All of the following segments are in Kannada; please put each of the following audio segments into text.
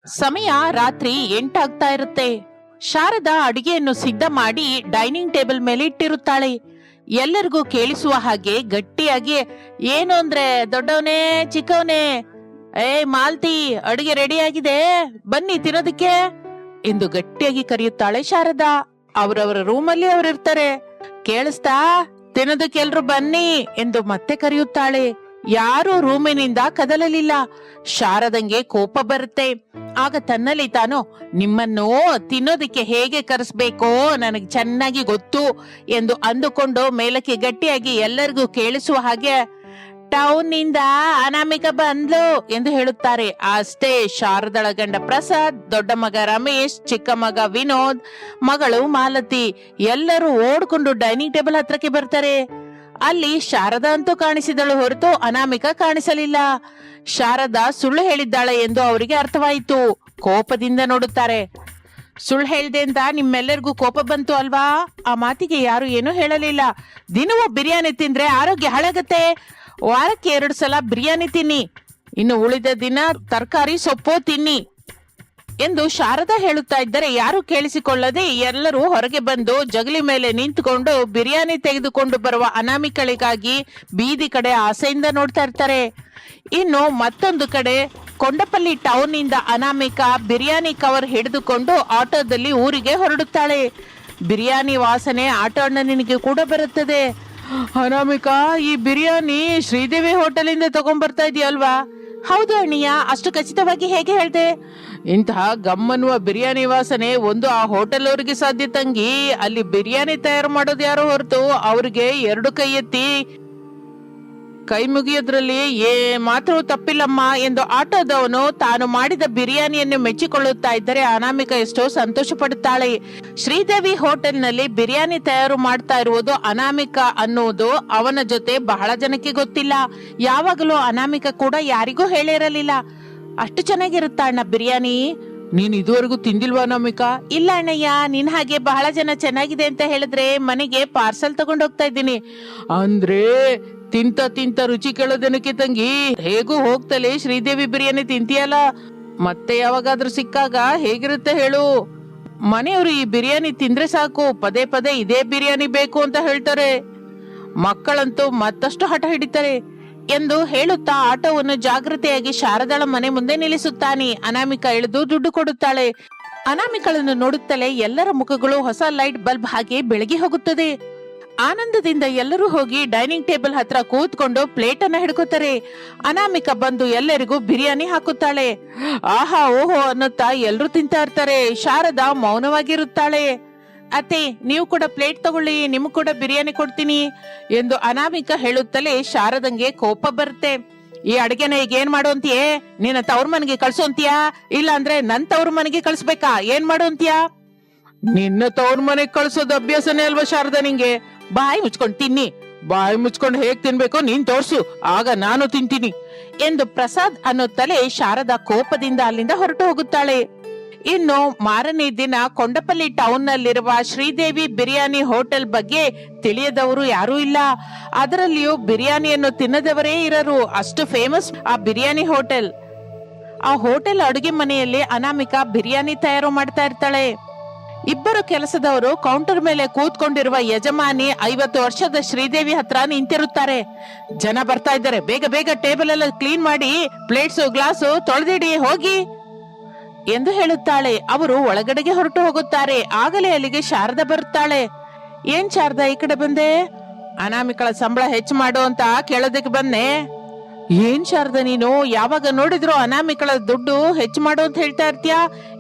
ಸಮಯ ರಾತ್ರಿ 8 ಆಗ್ತಾ ಇರುತ್ತೆ. ಶಾರದಾ ಅಡಿಗೆಯನ್ನು ಸಿದ್ಧ ಮಾಡಿ ಡೈನಿಂಗ್ ಟೇಬಲ್ ಮೇಲೆ ಇಟ್ಟಿರುತ್ತಾಳೆ. ಎಲ್ಲರಿಗೂ ಕೇಳಿಸುವ ಹಾಗೆ ಗಟ್ಟಿಯಾಗಿ, ಏನು ಅಂದ್ರೆ ದೊಡ್ಡವನೇ ಚಿಕ್ಕವನೇ, ಮಾಲ್ತಿ, ಅಡಿಗೆ ರೆಡಿ ಆಗಿದೆ, ಬನ್ನಿ ತಿನ್ನೋದಕ್ಕೆ ಎಂದು ಗಟ್ಟಿಯಾಗಿ ಕರೆಯುತ್ತಾಳೆ ಶಾರದಾ. ಅವರವರ ರೂಮಲ್ಲಿ ಅವರಿರ್ತಾರೆ. ಕೇಳಿಸ್ತಾ, ತಿನ್ನೋದಕ್ಕೆ ಎಲ್ರು ಬನ್ನಿ ಎಂದು ಮತ್ತೆ ಕರೆಯುತ್ತಾಳೆ. ಯಾರೂ ರೂಮಿನಿಂದ ಕದಲಲಿಲ್ಲ. ಶಾರದಂಗೆ ಕೋಪ ಬರುತ್ತೆ. ಆಗ ತನ್ನಲ್ಲಿ ತಾನು, ನಿಮ್ಮನ್ನು ತಿನ್ನೋದಿಕ್ಕೆ ಹೇಗೆ ಕರೆಸ್ಬೇಕೋ ನನಗೆ ಚೆನ್ನಾಗಿ ಗೊತ್ತು ಎಂದು ಅಂದುಕೊಂಡು ಮೇಲಕ್ಕೆ ಗಟ್ಟಿಯಾಗಿ ಎಲ್ಲರಿಗೂ ಕೇಳಿಸುವ ಹಾಗೆ, ಟೌನ್ ನಿಂದ ಅನಾಮಿಕ ಬಂದ್ಲು ಎಂದು ಹೇಳುತ್ತಾರೆ. ಅಷ್ಟೇ, ಶಾರದಳ ಗಂಡ ಪ್ರಸಾದ್, ದೊಡ್ಡ ಮಗ ರಮೇಶ್, ಚಿಕ್ಕ ಮಗ ವಿನೋದ್, ಮಗಳು ಮಾಲತಿ ಎಲ್ಲರೂ ಓಡ್ಕೊಂಡು ಡೈನಿಂಗ್ ಟೇಬಲ್ ಹತ್ರಕ್ಕೆ ಬರ್ತಾರೆ. ಅಲ್ಲಿ ಶಾರದಾ ಅಂತೂ ಕಾಣಿಸಿದಳು ಹೊರತು ಅನಾಮಿಕ ಕಾಣಿಸಲಿಲ್ಲ. ಶಾರದಾ ಸುಳ್ಳು ಹೇಳಿದ್ದಾಳೆ ಎಂದು ಅವರಿಗೆ ಅರ್ಥವಾಯಿತು. ಕೋಪದಿಂದ ನೋಡುತ್ತಾರೆ. ಸುಳ್ಳು ಹೇಳ್ದೆ ಅಂತ ನಿಮ್ಮೆಲ್ಲರಿಗೂ ಕೋಪ ಬಂತು ಅಲ್ವಾ? ಆ ಮಾತಿಗೆ ಯಾರು ಏನೂ ಹೇಳಲಿಲ್ಲ. ದಿನವೂ ಬಿರಿಯಾನಿ ತಿಂದ್ರೆ ಆರೋಗ್ಯ ಹಾಳಾಗತ್ತೆ. ವಾರಕ್ಕೆ 2 ಸಲ ಬಿರಿಯಾನಿ ತಿನ್ನಿ, ಇನ್ನು ಉಳಿದ ದಿನ ತರಕಾರಿ ಸೊಪ್ಪು ತಿನ್ನಿ ಎಂದು ಶಾರದಾ ಹೇಳುತ್ತಾ ಇದ್ದರೆ ಯಾರು ಕೇಳಿಸಿಕೊಳ್ಳದೆ ಎಲ್ಲರೂ ಹೊರಗೆ ಬಂದು ಜಗಲಿ ಮೇಲೆ ನಿಂತುಕೊಂಡು ಬಿರಿಯಾನಿ ತೆಗೆದುಕೊಂಡು ಬರುವ ಅನಾಮಿಕಳಿಗಾಗಿ ಬೀದಿ ಕಡೆ ಆಸೆಯಿಂದ ನೋಡ್ತಾ ಇರ್ತಾರೆ. ಇನ್ನು ಮತ್ತೊಂದು ಕಡೆ ಕೊಂಡಪಲ್ಲಿ ಟೌನ್ ನಿಂದ ಅನಾಮಿಕಾ ಬಿರಿಯಾನಿ ಕವರ್ ಹಿಡಿದುಕೊಂಡು ಆಟೋದಲ್ಲಿ ಊರಿಗೆ ಹೊರಡುತ್ತಾಳೆ. ಬಿರಿಯಾನಿ ವಾಸನೆ ಆಟೋ ಅಣ್ಣನಿಗೆ ಕೂಡ ಬರುತ್ತದೆ. ಅನಾಮಿಕಾ, ಈ ಬಿರಿಯಾನಿ ಶ್ರೀದೇವಿ ಹೋಟೆಲ್ ಇಂದ ತಗೊಂಡ್ಬರ್ತಾ ಇದೆಯಲ್ವಾ? ಹೌದು ಅಣ್ಣಯ್ಯ, ಅಷ್ಟು ಖಚಿತವಾಗಿ ಹೇಗೆ ಹೇಳ್ದೆ? ಇಂತಹ ಗಮ್ಮನ್ನುವ ಬಿರಿಯಾನಿ ವಾಸನೆ ಒಂದು ಆ ಹೋಟೆಲ್ ಅವರಿಗೆ ಸಾಧ್ಯ ತಂಗಿ. ಅಲ್ಲಿ ಬಿರಿಯಾನಿ ತಯಾರು ಮಾಡೋದು ಯಾರೋ ಹೊರತು ಅವ್ರಿಗೆ 2 ಕೈ ಎತ್ತಿ ಕೈ ಮುಗಿಯೋದ್ರಲ್ಲಿ ಮಾತ್ರ ತಪ್ಪಿಲ್ಲಮ್ಮ ಎಂದು ಆಟೋದವನು ತಾನು ಮಾಡಿದ ಬಿರಿಯಾನಿಯನ್ನು ಮೆಚ್ಚಿಕೊಳ್ಳುತ್ತಾ ಇದ್ದರೆ ಅನಾಮಿಕಾ ಎಷ್ಟೋ ಸಂತೋಷ ಪಡುತ್ತಾಳೆ. ಶ್ರೀದೇವಿ ಹೋಟೆಲ್ ನಲ್ಲಿ ಬಿರಿಯಾನಿ ತಯಾರು ಮಾಡ್ತಾ ಇರುವುದು ಅನಾಮಿಕಾ ಅನ್ನುವುದು ಅವನ ಜೊತೆ ಬಹಳ ಜನಕ್ಕೆ ಗೊತ್ತಿಲ್ಲ. ಯಾವಾಗಲೂ ಅನಾಮಿಕಾ ಕೂಡ ಯಾರಿಗೂ ಹೇಳಿರಲಿಲ್ಲ. ಅಷ್ಟು ಚೆನ್ನಾಗಿರುತ್ತಾ ಅಣ್ಣ ಬಿರಿಯಾನಿ? ನೀನ್ ಇದುವರೆಗೂ ತಿಂದಿಲ್ವಾ ಅನಾಮಿಕಾ? ಇಲ್ಲ ಅಣ್ಣಯ್ಯ, ನಿನ್ ಹಾಗೆ ಬಹಳ ಜನ ಚೆನ್ನಾಗಿದೆ ಅಂತ ಹೇಳಿದ್ರೆ ಮನೆಗೆ ಪಾರ್ಸಲ್ ತಗೊಂಡ್ ಹೋಗ್ತಾ ಇದ್ದೀನಿ. ಅಂದ್ರೆ ತಿಂತ ತಿಂತ ರುಚಿ ಕೇಳೋದನಕ್ಕೆ ತಂಗಿ, ಹೇಗೂ ಹೋಗ್ತಲೇ ಶ್ರೀದೇವಿ ಬಿರಿಯಾನಿ ತಿಂತೀಯಲ್ಲ, ಮತ್ತೆ ಯಾವಾಗಾದ್ರೂ ಸಿಕ್ಕಾಗ ಹೇಗಿರುತ್ತೆ ಹೇಳು? ಮನೆಯವರು ಈ ಬಿರಿಯಾನಿ ತಿಂದ್ರೆ ಸಾಕು, ಪದೇ ಪದೇ ಇದೇ ಬಿರಿಯಾನಿ ಬೇಕು ಅಂತ ಹೇಳ್ತಾರೆ. ಮಕ್ಕಳಂತೂ ಮತ್ತಷ್ಟು ಹಠ ಹಿಡಿತಾರೆ ಎಂದು ಹೇಳುತ್ತಾ ಆಟೋವನ್ನು ಜಾಗೃತೆಯಾಗಿ ಶಾರದಾಳ ಮನೆ ಮುಂದೆ ನಿಲ್ಲಿಸುತ್ತಾನೆ. ಅನಾಮಿಕಾ ಇಳಿದು ದುಡ್ಡು ಕೊಡುತ್ತಾಳೆ. ಅನಾಮಿಕಳನ್ನು ನೋಡುತ್ತಲೇ ಎಲ್ಲರ ಮುಖಗಳು ಹೊಸ ಲೈಟ್ ಬಲ್ಬ್ ಹಾಗೆ ಬೆಳಗಿ ಹೋಗುತ್ತದೆ. ಆನಂದದಿಂದ ಎಲ್ಲರೂ ಹೋಗಿ ಡೈನಿಂಗ್ ಟೇಬಲ್ ಹತ್ರ ಕೂತ್ಕೊಂಡು ಪ್ಲೇಟ್ ಅನ್ನ ಹಿಡ್ಕೋತಾರೆ. ಅನಾಮಿಕಾ ಬಂದು ಎಲ್ಲರಿಗೂ ಬಿರಿಯಾನಿ ಹಾಕುತ್ತಾಳೆ. ಆಹಾ ಓಹೋ ಅನ್ನುತ್ತಾ ಎಲ್ರು ತಿಂತಾ ಇರ್ತಾರೆ. ಶಾರದಾ ಮೌನವಾಗಿರುತ್ತಾಳೆ. ಅತ್ತೆ, ನೀವು ಕೂಡ ಪ್ಲೇಟ್ ತಗೊಳ್ಳಿ, ನಿಮ್ಗೆ ಕೂಡ ಬಿರಿಯಾನಿ ಕೊಡ್ತೀನಿ ಎಂದು ಅನಾಮಿಕಾ ಹೇಳುತ್ತಲೇ ಶಾರದಂಗೆ ಕೋಪ ಬರುತ್ತೆ. ಈ ಅಡಿಗೆನ ಈಗ ಏನ್ ಮಾಡು ಅಂತೀಯೇ? ನಿನ್ನ ತವ್ರ ಮನೆಗೆ ಕಳ್ಸು ಅಂತೀಯಾ, ಇಲ್ಲ ಅಂದ್ರೆ ನನ್ ತವ್ರ ಮನೆಗೆ ಕಳ್ಸ್ಬೇಕಾ? ಏನ್ ಮಾಡು ಅಂತೀಯಾ? ನಿನ್ನ ತವ್ರ ಮನೆಗೆ ಕಳ್ಸೋದು ಅಭ್ಯಾಸನೇ ಅಲ್ವಾ ಶಾರದಾ ನಿಂಗೆ? ಬಾಯಿ ಮುಚ್ಕೊಂಡು ತಿನ್ನಿ. ಬಾಯಿ ಮುಚ್ಕೊಂಡು ಹೇಗ್ ತಿನ್ಬೇಕು ನೀನ್ ತೋರ್ಸು, ಆಗ ನಾನು ತಿಂತೀನಿ ಎಂದು ಪ್ರಸಾದ್ ಅನ್ನುತ್ತಲೇ ಶಾರದಾ ಕೋಪದಿಂದ ಅಲ್ಲಿಂದ ಹೊರಟು ಹೋಗುತ್ತಾಳೆ. ಇನ್ನು ಮಾರನೇ ದಿನ ಕೊಂಡಪಲ್ಲಿ ಟೌನ್ ನಲ್ಲಿರುವ ಶ್ರೀದೇವಿ ಬಿರಿಯಾನಿ ಹೋಟೆಲ್ ಬಗ್ಗೆ ತಿಳಿಯದವರು ಯಾರೂ ಇಲ್ಲ. ಅದರಲ್ಲಿಯೂ ಬಿರಿಯಾನಿಯನ್ನು ತಿನ್ನದವರೇ ಇರರು, ಅಷ್ಟು ಫೇಮಸ್ ಆ ಬಿರಿಯಾನಿ ಹೋಟೆಲ್. ಆ ಹೋಟೆಲ್ ಅಡುಗೆ ಮನೆಯಲ್ಲಿ ಅನಾಮಿಕಾ ಬಿರಿಯಾನಿ ತಯಾರು ಮಾಡ್ತಾ ಇರ್ತಾಳೆ. ಇಬ್ಬರು ಕೆಲಸದವರು ಕೌಂಟರ್ ಮೇಲೆ ಕೂತ್ಕೊಂಡಿರುವ ಯಜಮಾನಿ 50 ವರ್ಷದ ಶ್ರೀದೇವಿ ಹತ್ರ ನಿಂತಿರುತ್ತಾರೆ. ಜನ ಬರ್ತಾ ಇದ್ದಾರೆ, ಬೇಗ ಬೇಗ ಟೇಬಲ್ ಎಲ್ಲ ಕ್ಲೀನ್ ಮಾಡಿ, ಪ್ಲೇಟ್ಸು ಗ್ಲಾಸು ತೊಳೆದಿಡಿ ಹೋಗಿ ಎಂದು ಹೇಳುತ್ತಾಳೆ. ಅವರು ಒಳಗಡೆಗೆ ಹೊರಟು ಹೋಗುತ್ತಾರೆ. ಆಗಲೇ ಅಲ್ಲಿಗೆ ಶಾರದಾ ಬರುತ್ತಾಳೆ. ಏನ್ ಶಾರದಾ ಈ ಕಡೆ ಬಂದೆ? ಅನಾಮಿಕಳ ಸಂಬಳ ಹೆಚ್ಚು ಮಾಡು ಅಂತ ಕೇಳೋದಕ್ಕೆ ಬಂದೆ. ಏನ್ ಶಾರದಾ ನೀನು ಯಾವಾಗ ನೋಡಿದ್ರು ಅನಾಮಿಕಳ ದುಡ್ಡು ಹೆಚ್ಚು ಮಾಡು ಅಂತ ಹೇಳ್ತಾ ಇರ್ತೀಯ?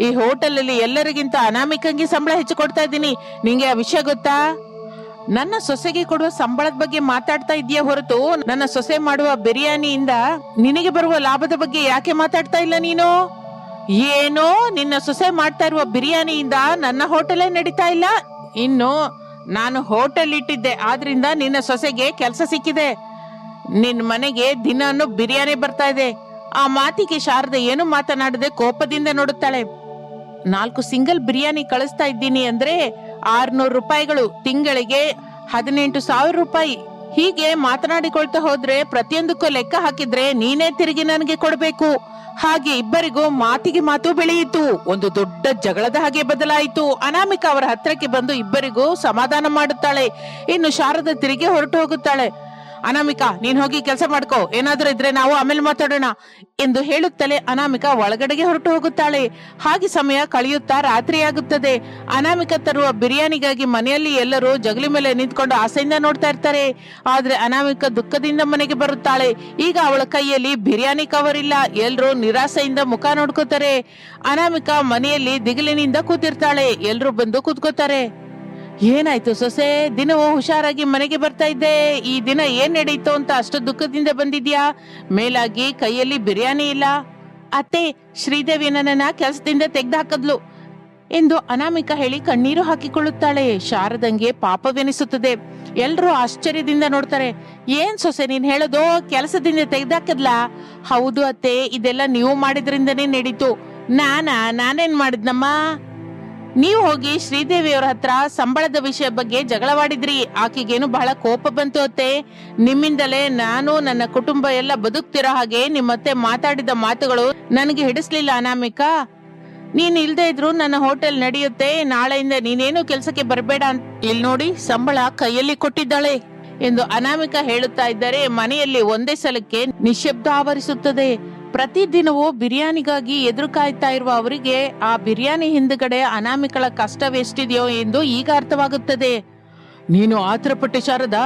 ಈ ಹೋಟೆಲ್ ಅಲ್ಲಿ ಎಲ್ಲರಿಗಿಂತ ಅನಾಮಿಕಂಗೆ ಸಂಬಳ ಹೆಚ್ಚು ಕೊಡ್ತಾ ಇದ್ದೀನಿ, ನಿಂಗೆ ಆ ವಿಷಯ ಗೊತ್ತಾ? ನನ್ನ ಸೊಸೆಗೆ ಕೊಡುವ ಸಂಬಳದ ಬಗ್ಗೆ ಮಾತಾಡ್ತಾ ಇದೀಯ ಹೊರತು ನನ್ನ ಸೊಸೆ ಮಾಡುವ ಬಿರಿಯಾನಿಯಿಂದ ನಿನಗೆ ಬರುವ ಲಾಭದ ಬಗ್ಗೆ ಯಾಕೆ ಮಾತಾಡ್ತಾ ಇಲ್ಲ ನೀನು? ಏನೋ ನಿನ್ನ ಸೊಸೆ ಮಾಡ್ತಾ ಇರುವ ಬಿರಿಯಾನಿಯಿಂದ ನನ್ನ ಹೋಟೆಲೇ ನಡೀತಾ ಇಲ್ಲ. ಇನ್ನು ನಾನು ಹೋಟೆಲ್ ಇಟ್ಟಿದ್ದೆ, ಆದ್ರಿಂದ ನಿನ್ನ ಸೊಸೆಗೆ ಕೆಲಸ ಸಿಕ್ಕಿದೆ. ನಿನ್ ಮನೆಗೆ ದಿನಾನು ಬಿರಿಯಾನಿ ಬರ್ತಾ ಇದೆ. ಆ ಮಾತಿಗೆ ಶಾರದಾ ಏನು ಮಾತನಾಡದೆ ಕೋಪದಿಂದ ನೋಡುತ್ತಾಳೆ. 4 ಸಿಂಗಲ್ ಬಿರಿಯಾನಿ ಕಳಿಸ್ತಾ ಇದ್ದೀನಿ ಅಂದ್ರೆ 600 ರೂಪಾಯಿಗಳು, ತಿಂಗಳಿಗೆ 18,000 ರೂಪಾಯಿ. ಹೀಗೆ ಮಾತನಾಡಿಕೊಳ್ತಾ ಹೋದ್ರೆ ಪ್ರತಿಯೊಂದಕ್ಕೂ ಲೆಕ್ಕ ಹಾಕಿದ್ರೆ ನೀನೇ ತಿರುಗಿ ನನಗೆ ಕೊಡ್ಬೇಕು. ಹಾಗೆ ಇಬ್ಬರಿಗೂ ಮಾತಿಗೆ ಮಾತು ಬೆಳೆಯಿತು. ಒಂದು ದೊಡ್ಡ ಜಗಳದ ಹಾಗೆ ಬದಲಾಯಿತು. ಅನಾಮಿಕ ಅವರ ಹತ್ರಕ್ಕೆ ಬಂದು ಇಬ್ಬರಿಗೂ ಸಮಾಧಾನ ಮಾಡುತ್ತಾಳೆ. ಇನ್ನು ಶಾರದಾ ತಿರುಗಿ ಹೊರಟು ಹೋಗುತ್ತಾಳೆ. ಅನಾಮಿಕಾ, ನೀನ್ ಹೋಗಿ ಕೆಲಸ ಮಾಡ್ಕೋ, ಏನಾದ್ರೂ ಇದ್ರೆ ನಾವು ಆಮೇಲೆ ಮಾತಾಡೋಣ ಎಂದು ಹೇಳುತ್ತಲೇ ಅನಾಮಿಕಾ ಒಳಗಡೆಗೆ ಹೊರಟು ಹೋಗುತ್ತಾಳೆ. ಹಾಗೆ ಸಮಯ ಕಳೆಯುತ್ತಾ ರಾತ್ರಿಯಾಗುತ್ತದೆ. ಅನಾಮಿಕಾ ತರುವ ಬಿರಿಯಾನಿಗಾಗಿ ಮನೆಯಲ್ಲಿ ಎಲ್ಲರೂ ಜಗಲಿ ಮೇಲೆ ನಿಂತ್ಕೊಂಡು ಆಸೆಯಿಂದ ನೋಡ್ತಾ ಇರ್ತಾರೆ. ಆದ್ರೆ ಅನಾಮಿಕಾ ದುಃಖದಿಂದ ಮನೆಗೆ ಬರುತ್ತಾಳೆ. ಈಗ ಅವಳ ಕೈಯಲ್ಲಿ ಬಿರಿಯಾನಿ ಕವರ್ ಇಲ್ಲ. ಎಲ್ರೂ ನಿರಾಸೆಯಿಂದ ಮುಖ ನೋಡ್ಕೋತಾರೆ. ಅನಾಮಿಕಾ ಮನೆಯಲ್ಲಿ ದಿಗಿಲಿನಿಂದ ಕೂತಿರ್ತಾಳೆ. ಎಲ್ರೂ ಬಂದು ಕೂತ್ಕೋತಾರೆ. ಏನಾಯ್ತು ಸೊಸೆ, ದಿನವೂ ಹುಷಾರಾಗಿ ಮನೆಗೆ ಬರ್ತಾ ಇದ್ದೆ, ಈ ದಿನ ಏನ್ ನಡೀತು ಅಂತ ಅಷ್ಟು ದುಃಖದಿಂದ ಬಂದಿದ್ಯಾ? ಮೇಲಾಗಿ ಕೈಯಲ್ಲಿ ಬಿರಿಯಾನಿ ಇಲ್ಲ. ಅತ್ತೆ, ಶ್ರೀದೇವಿ ನನ್ನನ್ನ ಕೆಲಸದಿಂದ ತೆಗ್ದು ಹಾಕದ್ಲು ಎಂದು ಅನಾಮಿಕಾ ಹೇಳಿ ಕಣ್ಣೀರು ಹಾಕಿಕೊಳ್ಳುತ್ತಾಳೆ. ಶಾರದಂಗೆ ಪಾಪವೆನಿಸುತ್ತದೆ. ಎಲ್ರೂ ಆಶ್ಚರ್ಯದಿಂದ ನೋಡ್ತಾರೆ. ಏನ್ ಸೊಸೆ ನೀನ್ ಹೇಳೋದು, ಕೆಲಸದಿಂದ ತೆಗ್ದಾಕದ್ಲಾ? ಹೌದು ಅತ್ತೆ, ಇದೆಲ್ಲ ನೀವು ಮಾಡಿದ್ರಿಂದನೇ ನಡೀತು. ನಾನೇನ್ ಮಾಡಿದ್ನಮ್ಮ? ನೀವು ಹೋಗಿ ಶ್ರೀದೇವಿಯವರ ಹತ್ರ ಸಂಬಳದ ವಿಷಯ ಬಗ್ಗೆ ಜಗಳವಾಡಿದ್ರಿ. ಆಕೆಗೇನು ಬಹಳ ಕೋಪ ಬಂತು ಅತ್ತೆ. ನಿಮ್ಮಿಂದಲೇ ನಾನು ನನ್ನ ಕುಟುಂಬ ಎಲ್ಲ ಬದುಕ್ತಿರೋ ಹಾಗೆ ನಿಮ್ಮತ್ತೆ ಮಾತಾಡಿದ ಮಾತುಗಳು ನನಗೆ ಹಿಡಿಸ್ಲಿಲ್ಲ ಅನಾಮಿಕಾ. ನೀನ್ ಇಲ್ದೇ ಇದ್ರು ನನ್ನ ಹೋಟೆಲ್ ನಡೆಯುತ್ತೆ. ನಾಳೆಯಿಂದ ನೀನೇನು ಕೆಲ್ಸಕ್ಕೆ ಬರಬೇಡ ಅಂತ ಇಲ್ಲಿ ನೋಡಿ ಸಂಬಳ ಕೈಯಲ್ಲಿ ಕೊಟ್ಟಿದ್ದಾಳೆ ಎಂದು ಅನಾಮಿಕಾ ಹೇಳುತ್ತಾ ಇದ್ದರೆ ಮನೆಯಲ್ಲಿ ಒಂದೇ ಸಲಕ್ಕೆ ನಿಶ್ಶಬ್ದ ಆವರಿಸುತ್ತದೆ. ಪ್ರತಿದಿನವೂ ಬಿರಿಯಾನಿಗಾಗಿ ಎದುರು ಕಾಯ್ತಾ ಇರುವ ಅವರಿಗೆ ಆ ಬಿರಿಯಾನಿ ಹಿಂದುಗಡೆ ಅನಾಮಿಕಳ ಕಷ್ಟವೆಷ್ಟಿದೆಯೋ ಎಂದು ಈಗ ಅರ್ಥವಾಗುತ್ತದೆ. ನೀನು ಆತರಪಟ್ಟೆ ಶಾರದಾ?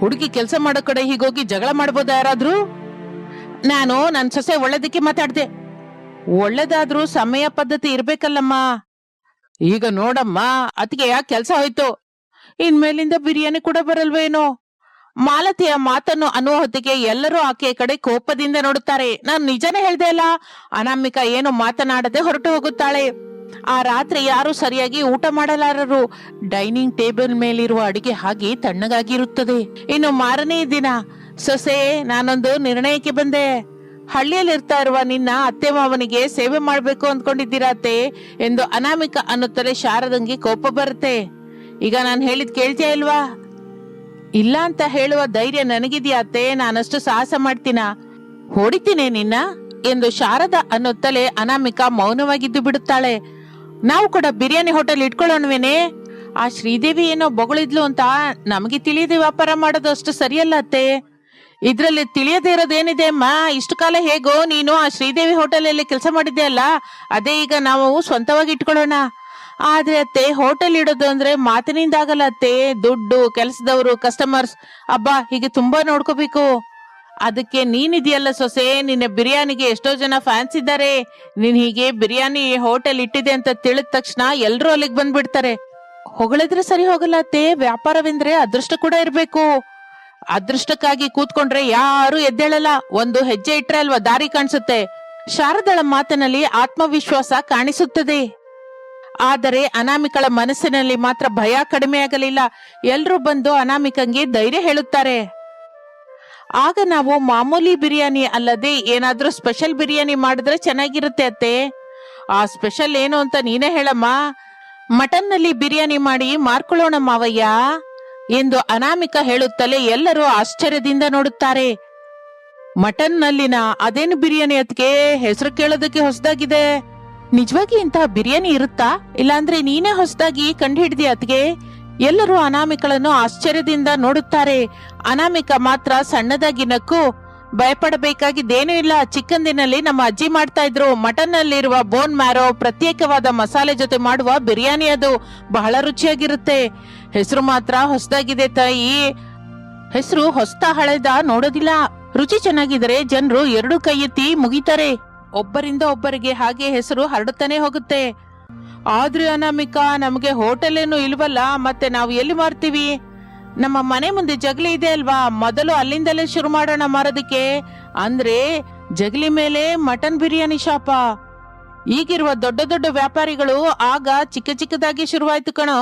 ಹುಡುಗಿ ಕೆಲಸ ಮಾಡೋ ಕಡೆ ಹೀಗೋಗಿ ಜಗಳ ಮಾಡಬಹುದಾ ಯಾರಾದ್ರೂ? ನಾನು ನನ್ ಸೊಸೆ ಒಳ್ಳೇದಕ್ಕೆ ಮಾತಾಡ್ದೆ. ಒಳ್ಳೇದಾದ್ರೂ ಸಮಯ ಪದ್ಧತಿ ಇರ್ಬೇಕಲ್ಲಮ್ಮ. ಈಗ ನೋಡಮ್ಮ, ಅದಕ್ಕೆ ಯಾಕೆ ಕೆಲ್ಸ ಹೋಯ್ತು, ಇನ್ಮೇಲಿಂದ ಬಿರಿಯಾನಿ ಕೂಡ ಬರಲ್ವೇನೋ? ಮಾಲತಿಯ ಮಾತನ್ನು ಅನ್ನುವ ಹೊತ್ತಿಗೆ ಎಲ್ಲರೂ ಆಕೆಯ ಕಡೆ ಕೋಪದಿಂದ ನೋಡುತ್ತಾರೆ. ನಾನು ನಿಜನೇ ಹೇಳ್ದೆ ಅಲ್ಲ. ಅನಾಮಿಕಾ ಏನು ಮಾತನಾಡದೆ ಹೊರಟು ಹೋಗುತ್ತಾಳೆ. ಆ ರಾತ್ರಿ ಯಾರು ಸರಿಯಾಗಿ ಊಟ ಮಾಡಲಾರರು. ಡೈನಿಂಗ್ ಟೇಬಲ್ ಮೇಲಿರುವ ಅಡಿಗೆ ಹಾಗೆ ತಣ್ಣಗಾಗಿರುತ್ತದೆ. ಇನ್ನು ಮಾರನೇ ದಿನ, ಸೊಸೆ, ನಾನೊಂದು ನಿರ್ಣಯಕ್ಕೆ ಬಂದೆ. ಹಳ್ಳಿಯಲ್ಲಿ ಇರ್ತಾ ಇರುವ ನಿನ್ನ ಅತ್ತೆ ಮಾವನಿಗೆ ಸೇವೆ ಮಾಡ್ಬೇಕು ಅಂದ್ಕೊಂಡಿದ್ದೀರಾತೆ ಎಂದು ಅನಾಮಿಕಾ ಅನ್ನುತ್ತಲೇ ಶಾರದಂಗೆ ಕೋಪ ಬರುತ್ತೆ. ಈಗ ನಾನು ಹೇಳಿದ್ ಕೇಳ್ತೀಯ ಇಲ್ವಾ? ಇಲ್ಲ ಅಂತ ಹೇಳುವ ಧೈರ್ಯ ನನಗಿದ್ಯಾತೆ? ನಾನಷ್ಟು ಸಾಹಸ ಮಾಡ್ತೀನ? ಹೊಡಿತೀನಿ ನಿನ್ನ ಎಂದು ಶಾರದಾ ಅನ್ನುತ್ತಲೇ ಅನಾಮಿಕಾ ಮೌನವಾಗಿದ್ದು ಬಿಡುತ್ತಾಳೆ. ನಾವು ಕೂಡ ಬಿರಿಯಾನಿ ಹೋಟೆಲ್ ಇಟ್ಕೊಳ್ಳೋಣವೇನೆ? ಆ ಶ್ರೀದೇವಿ ಏನೋ ಬೊಗಳಿದ್ಲು ಅಂತ ನಮಗೆ ತಿಳಿಯದೆ ವ್ಯಾಪಾರ ಮಾಡೋದು ಅಷ್ಟು ಸರಿಯಲ್ಲ ಅತ್ತೆ. ಇದ್ರಲ್ಲಿ ತಿಳಿಯದೇ ಇರೋದೇನಿದೆ ಅಮ್ಮ? ಇಷ್ಟು ಕಾಲ ಹೇಗೋ ನೀನು ಆ ಶ್ರೀದೇವಿ ಹೋಟೆಲ್ ಅಲ್ಲಿ ಕೆಲಸ ಮಾಡಿದ್ದೆ ಅಲ್ಲ, ಅದೇ ಈಗ ನಾವು ಸ್ವಂತವಾಗಿ ಇಟ್ಕೊಳ್ಳೋಣ. ಆದ್ರೆ ಅತ್ತೆ, ಹೋಟೆಲ್ ಇಡೋದು ಅಂದ್ರೆ ಮಾತಿನಿಂದ ಆಗಲ್ಲ ಅತ್ತೆ. ದುಡ್ಡು, ಕೆಲಸದವರು, ಕಸ್ಟಮರ್ಸ್, ಅಬ್ಬಾ ಹೀಗೆ ತುಂಬಾ ನೋಡ್ಕೋಬೇಕು. ಅದಕ್ಕೆ ನೀನಿದೆಯಲ್ಲ ಸೊಸೆ, ನಿನ್ನ ಬಿರಿಯಾನಿಗೆ ಎಷ್ಟೋ ಜನ ಫ್ಯಾನ್ಸ್ ಇದ್ದಾರೆ. ನೀನ್ ಹೀಗೆ ಬಿರಿಯಾನಿ ಹೋಟೆಲ್ ಇಟ್ಟಿದೆ ಅಂತ ತಿಳಿದ ತಕ್ಷಣ ಎಲ್ರೂ ಅಲ್ಲಿಗೆ ಬಂದ್ಬಿಡ್ತಾರೆ. ಹೊಗಳಿದ್ರೆ ಸರಿ ಹೋಗಲ್ಲ ಅತ್ತೆ. ವ್ಯಾಪಾರವೆಂದ್ರೆ ಅದೃಷ್ಟ ಕೂಡ ಇರ್ಬೇಕು. ಅದೃಷ್ಟಕ್ಕಾಗಿ ಕೂತ್ಕೊಂಡ್ರೆ ಯಾರು ಎದ್ದೇಳಲ್ಲ. ಒಂದು ಹೆಜ್ಜೆ ಇಟ್ರೆ ಅಲ್ವಾ ದಾರಿ ಕಾಣಿಸುತ್ತೆ. ಶಾರದಳ ಮಾತಿನಲ್ಲಿ ಆತ್ಮವಿಶ್ವಾಸ ಕಾಣಿಸುತ್ತದೆ. ಆದರೆ ಅನಾಮಿಕಳ ಮನಸ್ಸಿನಲ್ಲಿ ಮಾತ್ರ ಭಯ ಕಡಿಮೆಯಾಗಲಿಲ್ಲ. ಎಲ್ರೂ ಬಂದು ಅನಾಮಿಕಂಗೆ ಧೈರ್ಯ ಹೇಳುತ್ತಾರೆ. ಆಗ ನಾವು ಮಾಮೂಲಿ ಬಿರಿಯಾನಿ ಅಲ್ಲದೆ ಏನಾದ್ರೂ ಸ್ಪೆಷಲ್ ಬಿರಿಯಾನಿ ಮಾಡಿದ್ರೆ ಚೆನ್ನಾಗಿರುತ್ತೆ ಅತ್ತೆ. ಆ ಸ್ಪೆಷಲ್ ಏನು ಅಂತ ನೀನೇ ಹೇಳಮ್ಮ. ಮಟನ್ ನಲ್ಲಿ ಬಿರಿಯಾನಿ ಮಾಡಿ ಮಾರ್ಕೊಳ್ಳೋಣ ಮಾವಯ್ಯ ಎಂದು ಅನಾಮಿಕಾ ಹೇಳುತ್ತಲೇ ಎಲ್ಲರೂ ಆಶ್ಚರ್ಯದಿಂದ ನೋಡುತ್ತಾರೆ. ಮಟನ್ ನಲ್ಲಿನ ಅದೇನು ಬಿರಿಯಾನಿ ಅದಕ್ಕೆ ಹೆಸರು ಕೇಳೋದಕ್ಕೆ ಹೊಸದಾಗಿದೆ. ನಿಜವಾಗಿ ಇಂತಹ ಬಿರಿಯಾನಿ ಇರುತ್ತಾ? ಇಲ್ಲಾಂದ್ರೆ ನೀನೇ ಹೊಸದಾಗಿ ಕಂಡು ಹಿಡಿದಿ ಅತ್ಗೆ? ಎಲ್ಲರೂ ಅನಾಮಿಕಳನ್ನು ಆಶ್ಚರ್ಯದಿಂದ ನೋಡುತ್ತಾರೆ. ಅನಾಮಿಕಾ ಮಾತ್ರ ಸಣ್ಣದಾಗಿ ನಕ್ಕು, ಭಯಪಡಬೇಕಾಗಿದ್ದೇನೂ ಇಲ್ಲ. ಚಿಕ್ಕಂದಿನಲ್ಲಿ ನಮ್ಮ ಅಜ್ಜಿ ಮಾಡ್ತಾ ಇದ್ರು. ಮಟನ್ ನಲ್ಲಿರುವ ಬೋನ್ ಮ್ಯಾರೋ ಪ್ರತ್ಯೇಕವಾದ ಮಸಾಲೆ ಜೊತೆ ಮಾಡುವ ಬಿರಿಯಾನಿ. ಅದು ಬಹಳ ರುಚಿಯಾಗಿರುತ್ತೆ. ಹೆಸರು ಮಾತ್ರ ಹೊಸದಾಗಿದೆ ತಾಯಿ. ಹೆಸರು ಹೊಸ್ತಾ ಹಳೆದ ನೋಡೋದಿಲ್ಲ. ರುಚಿ ಚೆನ್ನಾಗಿದ್ರೆ ಜನರು ಎರಡು ಕೈ ಎತ್ತಿ ಮುಗಿತಾರೆ. ಒಬ್ಬರಿಂದ ಒಬ್ಬರಿಗೆ ಹಾಗೆ ಹೆಸರು ಹರಡುತ್ತಾನೆ ಹೋಗುತ್ತೆ. ಆದ್ರೆ ಅನಾಮಿಕಾ, ನಮಗೆ ಹೋಟೆಲ್ ಏನು ಇಲ್ವಲ್ಲ, ಮತ್ತೆ ನಾವು ಎಲ್ಲಿ ಮಾರ್ತೀವಿ? ನಮ್ಮ ಮನೆ ಮುಂದೆ ಜಗಲಿ ಇದೆ ಅಲ್ವಾ, ಮೊದಲು ಅಲ್ಲಿಂದಲೇ ಶುರು ಮಾಡೋಣ ಮಾರೋದಕ್ಕೆ. ಅಂದ್ರೆ ಜಗಲಿ ಮೇಲೆ ಮಟನ್ ಬಿರಿಯಾನಿ ಶಾಪ. ಈಗಿರುವ ದೊಡ್ಡ ದೊಡ್ಡ ವ್ಯಾಪಾರಿಗಳು ಆಗ ಚಿಕ್ಕ ಚಿಕ್ಕದಾಗಿ ಶುರುವಾಯ್ತು ಕಣೋ.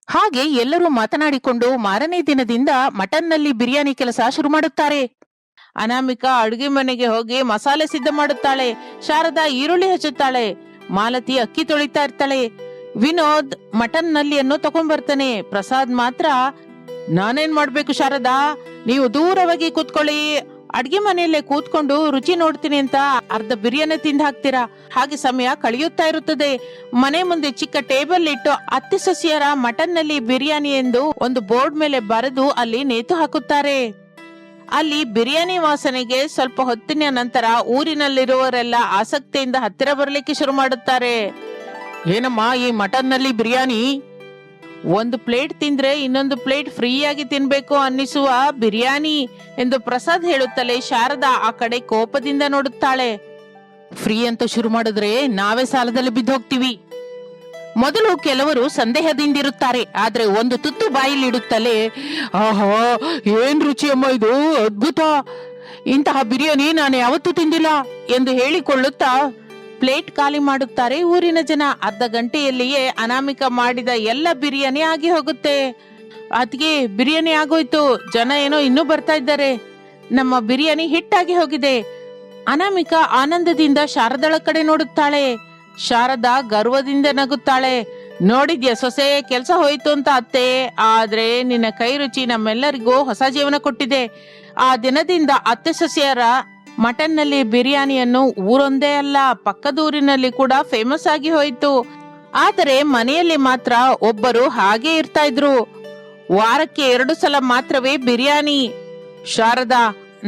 ಹಾಗೆ ಎಲ್ಲರೂ ಮಾತನಾಡಿಕೊಂಡು ಮಾರನೇ ದಿನದಿಂದ ಮಟನ್ ನಲ್ಲಿ ಬಿರಿಯಾನಿ ಕೆಲಸ ಶುರು ಮಾಡುತ್ತಾರೆ. ಅನಾಮಿಕಾ ಅಡುಗೆ ಮನೆಗೆ ಹೋಗಿ ಮಸಾಲೆ ಸಿದ್ಧ ಮಾಡುತ್ತಾಳೆ. ಶಾರದಾ ಈರುಳ್ಳಿ ಹಚ್ಚುತ್ತಾಳೆ. ಮಾಲತಿ ಅಕ್ಕಿ ತೊಳಿತಾ ಇರ್ತಾಳೆ. ವಿನೋದ್ ಮಟನ್ ನಲ್ಲಿಯನ್ನು ತಗೊಂಡ್ ಬರ್ತಾನೆ. ಪ್ರಸಾದ್ ಮಾತ್ರ ನಾನೇನ್ ಮಾಡ್ಬೇಕು ಶಾರದಾ, ನೀವು ದೂರವಾಗಿ ಕೂತ್ಕೊಳ್ಳಿ, ಅಡ್ಗೆ ಮನೆಯಲ್ಲೇ ಕೂತ್ಕೊಂಡು ರುಚಿ ನೋಡ್ತೀನಿ ಅಂತ ಅರ್ಧ ಬಿರಿಯಾನಿ ತಿಂದು ಹಾಕ್ತೀರಾ. ಹಾಗೆ ಸಮಯ ಕಳೆಯುತ್ತಾ ಇರುತ್ತದೆ. ಮನೆ ಮುಂದೆ ಚಿಕ್ಕ ಟೇಬಲ್ ಇಟ್ಟು ಅತ್ತೆ ಸೊಸೆಯರ ಮಟನ್ ನಲ್ಲಿ ಬಿರಿಯಾನಿ ಎಂದು ಒಂದು ಬೋರ್ಡ್ ಮೇಲೆ ಬರೆದು ಅಲ್ಲಿ ನೇತು ಹಾಕುತ್ತಾರೆ. ಅಲ್ಲಿ ಬಿರಿಯಾನಿ ವಾಸನೆಗೆ ಸ್ವಲ್ಪ ಹೊತ್ತಿನ ನಂತರ ಊರಿನಲ್ಲಿರುವವರೆಲ್ಲ ಆಸಕ್ತಿಯಿಂದ ಹತ್ತಿರ ಬರಲಿಕ್ಕೆ ಶುರು ಮಾಡುತ್ತಾರೆ. ಏನಮ್ಮ ಈ ಮಟನ್ ನಲ್ಲಿ ಬಿರಿಯಾನಿ? ಒಂದು ಪ್ಲೇಟ್ ತಿಂದ್ರೆ ಇನ್ನೊಂದು ಪ್ಲೇಟ್ ಫ್ರೀ ಆಗಿ ತಿನ್ಬೇಕು ಅನ್ನಿಸುವ ಬಿರಿಯಾನಿ ಎಂದು ಪ್ರಸಾದ್ ಹೇಳುತ್ತಲೇ ಶಾರದಾ ಆ ಕಡೆ ಕೋಪದಿಂದ ನೋಡುತ್ತಾಳೆ. ಫ್ರೀ ಅಂತ ಶುರು ಮಾಡಿದ್ರೆ ನಾವೇ ಸಾಲದಲ್ಲಿ ಬಿದ್ದು ಹೋಗ್ತೀವಿ. ಮೊದಲು ಕೆಲವರು ಸಂದೇಹದಿಂದಿರುತ್ತಾರೆ, ಆದ್ರೆ ಒಂದು ತುತ್ತು ಬಾಯಿಲಿಡುತ್ತಲೇ ಆಹಾ ಏನ್ ರುಚಿ ಅಮ್ಮ, ಇದು ಅದ್ಭುತ, ಇಂತಹ ಬಿರಿಯಾನಿ ನಾನು ಯಾವತ್ತೂ ತಿಂದಿಲ್ಲ ಎಂದು ಹೇಳಿಕೊಳ್ಳುತ್ತಾ ಪ್ಲೇಟ್ ಖಾಲಿ ಮಾಡುತ್ತಾರೆ ಊರಿನ ಜನ. ಅರ್ಧ ಗಂಟೆಯಲ್ಲಿಯೇ ಅನಾಮಿಕಾ ಮಾಡಿದ ಎಲ್ಲ ಬಿರಿಯಾನಿ ಆಗಿ ಹೋಗುತ್ತೆ. ಅದ್ಗೆ ಬಿರಿಯಾನಿ ಆಗೋಯ್ತು, ಜನ ಏನೋ ಇನ್ನೂ ಬರ್ತಾ ಇದ್ದಾರೆ, ನಮ್ಮ ಬಿರಿಯಾನಿ ಹಿಟ್ಟಾಗಿ ಹೋಗಿದೆ. ಅನಾಮಿಕಾ ಆನಂದದಿಂದ ಶಾರದಳ ಕಡೆ ನೋಡುತ್ತಾಳೆ. ಶಾರದಾ ಗರ್ವದಿಂದ ನಗುತ್ತಾಳೆ. ನೋಡಿದ್ಯಾ ಸೊಸೆ, ಕೆಲ್ಸ ಹೋಯ್ತು ಅಂತ ಅತ್ತೆ, ಆದ್ರೆ ನಿನ್ನ ಕೈ ರುಚಿ ನಮ್ಮೆಲ್ಲರಿಗೂ ಹೊಸ ಜೀವನ ಕೊಟ್ಟಿದೆ. ಆ ದಿನದಿಂದ ಅತ್ತೆ ಸೊಸೆಯರ ಮಟನ್ ನಲ್ಲಿ ಬಿರಿಯಾನಿಯನ್ನು ಊರೊಂದೇ ಅಲ್ಲ ಪಕ್ಕದೂರಿನಲ್ಲಿ ಕೂಡ ಫೇಮಸ್ ಆಗಿ ಹೋಯಿತು. ಆದರೆ ಮನೆಯಲ್ಲಿ ಮಾತ್ರ ಒಬ್ಬರು ಹಾಗೆ ಇರ್ತಾ ಇದ್ರು, ವಾರಕ್ಕೆ 2 ಸಲ ಮಾತ್ರವೇ ಬಿರಿಯಾನಿ. ಶಾರದಾ,